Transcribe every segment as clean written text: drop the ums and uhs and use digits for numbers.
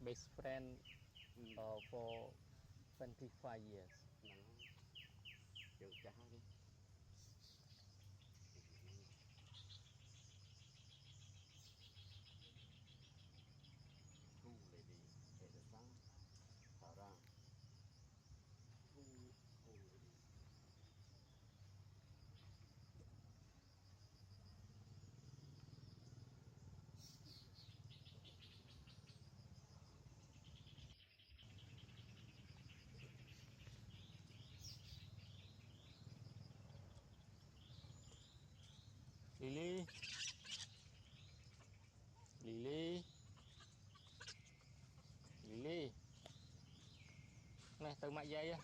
best friend for 25 years. nó chữ cha đi thu lại đi để được sáng thở ra thu thu lại đi Lily, Lily, Lily. Này, từ mại dây á.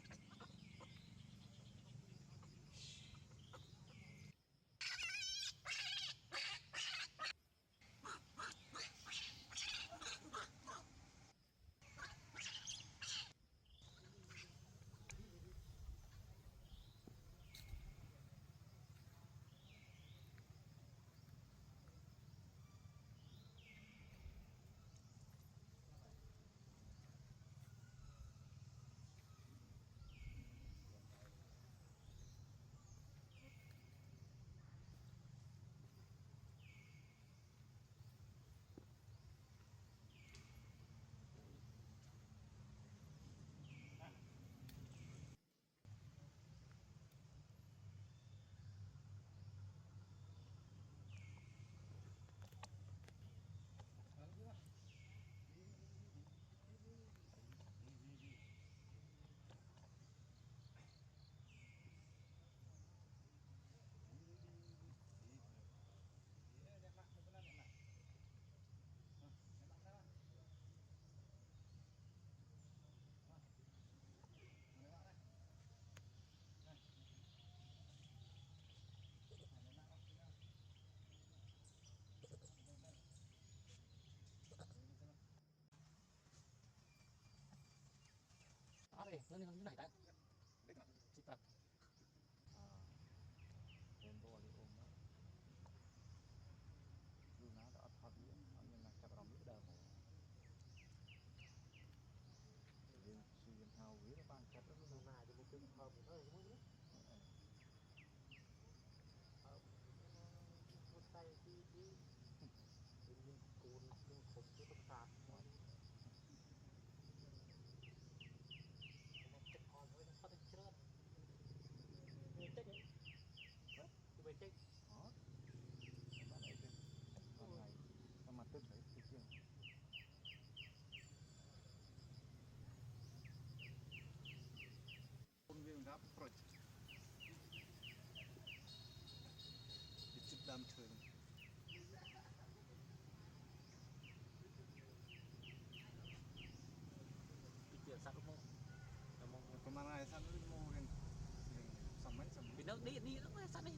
Đây, nó như này ta. Chị tập. em vô đi ôm đó lúc nào đã thật biết anh mình là chập lòng biết đờ mồ riêng suy viên hào với nó ban chặt đó hôm nay thì một cái thơm thì thôi cũng biết một tay đi mình cồn mình khổm cái tông sạt nó chết con thôi nó phát chết người chết đấy thì mình chết đó bạn ấy kìa ban ngày nó mặt tức đấy thì chưa con viên đáp project cái chip đam thường Chị sắt đúng không? còn mà ngày sao nó mua cái sắm mấy Vì nó đi nó mới sắt đi.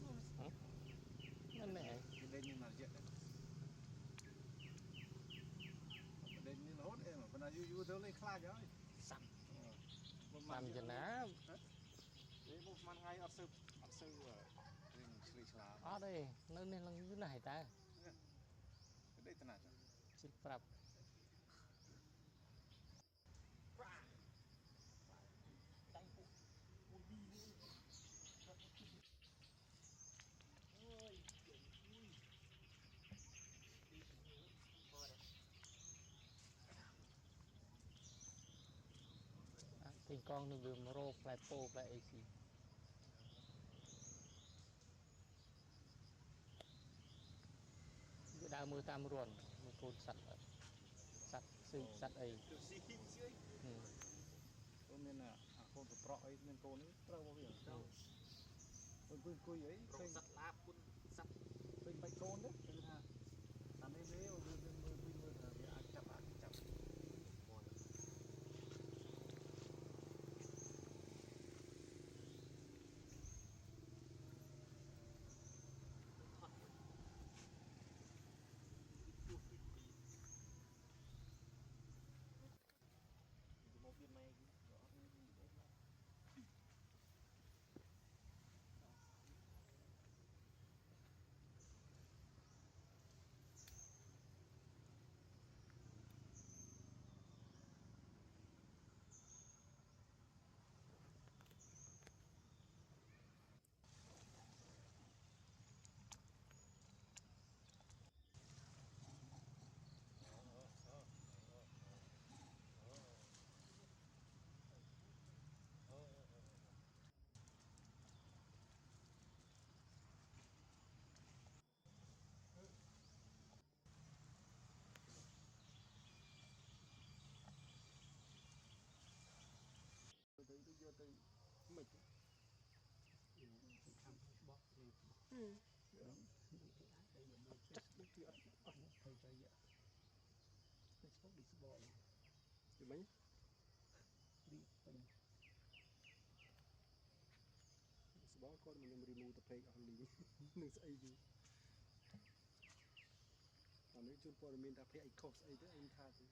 Nên nè. cái đây như là diện đấy đây như là hốt em mà còn là you đâu lên khai rồi Sắt. làm Làmណា đấy một màn ngày ở sư riêng sri sla អត់ទេនៅនេះឡើងយូរណាស់ហើយតើ cái đây thế nào chứ ជិះប្រាប់ tay phụ ui đi đi ơi ui đi mơ đấy ទិញកងនឹងវាមករោផ្លែពោផ្លែអីស៊ីវាដើរមើលតាមរន្ធមើលកូនសัตว์សัตว์ផ្សេងសัตว์អី kiểu xì xì tôi nên là con của trọ ấy nên con ấy trâu bao giờ đâu con quên cùi ấy rồng sắt lá phun sắt phình bạch con đấy thế là làm em đấy rồi quên là vì ăn chậm mòn thoát một viên mây đó chắc cũng chưa thầy cho vậy Facebook đi bỏ thì mấy đi mình bỏ con mình remove the page only đừng say gì còn nếu chun por mình ta phải ai cost ai tới anh tha thì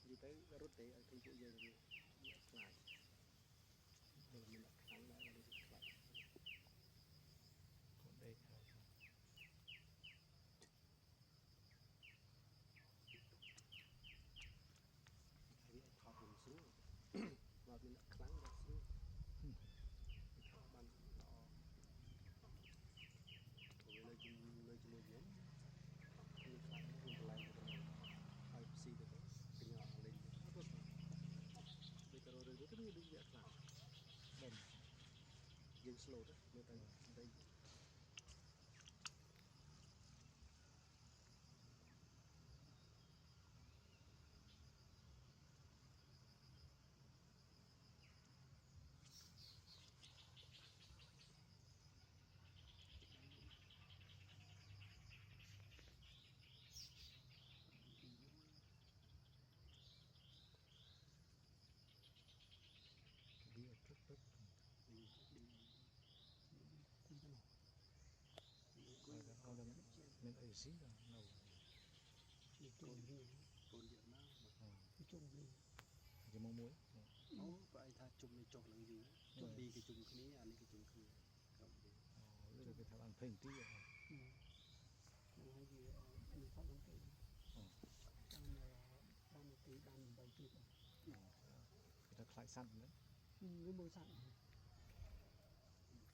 đi tới rút để ở cái chỗ giờ rồi lại rồi mình lại thắng lại rồi lại đây bị thọt mình xuống và mình lại kháng ra xuống thọt ban đó rồi nơi chung một nhóm mình kháng mình lại rồi phải xì được cái nhỏ lên rất là bây giờ rồi nó cứ đi việc làm đây dừng slow đó người ta đây bia rất rất đi mình ấy xí rồi đâu đi chung đi còn giờ nó đi chung đi cái mong muối nó vậy ta chung này chọn là gì chọn đi cái chung cái này anh cái chung cái không gì đây là cái thằng ăn phình tí rồi hay gì mình phát động cái ban một tí ban bảy tí người ta lại săn đấy cái môi sẵn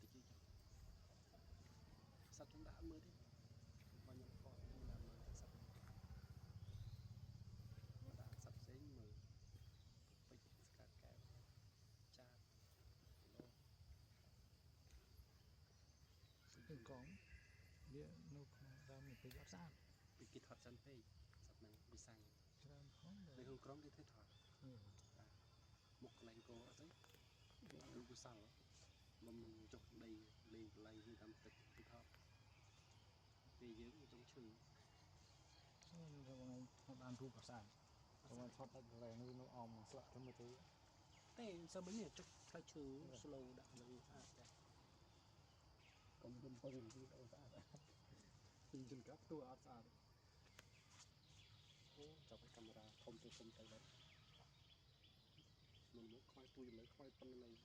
cái gì sắp chúng đã mới đấy bao nhiêu con làm mà sắp đã sắp giấy mở bịch cả kẹp cha lô đừng có bia nấu ra mình phải giáp sát bị kỹ thuật dân phê sắp này bị sang cho không đây không có cái thế thuật một cái cô ở đấy đủ cái sao mà mình chọn đây lên lại như tầm tịch cái thọ về dưới trong trường nó đang thu cả sản trong anh thoát tận này nó om sợ thêm một tí thế sao bây giờ chụp phải trừ slow đã lên à còn đừng bưng đi đâu ra mình chừng cáp tua áp sao ô chụp cái camera không tới đấy mình muốn khoai tôi lấy khoai phân này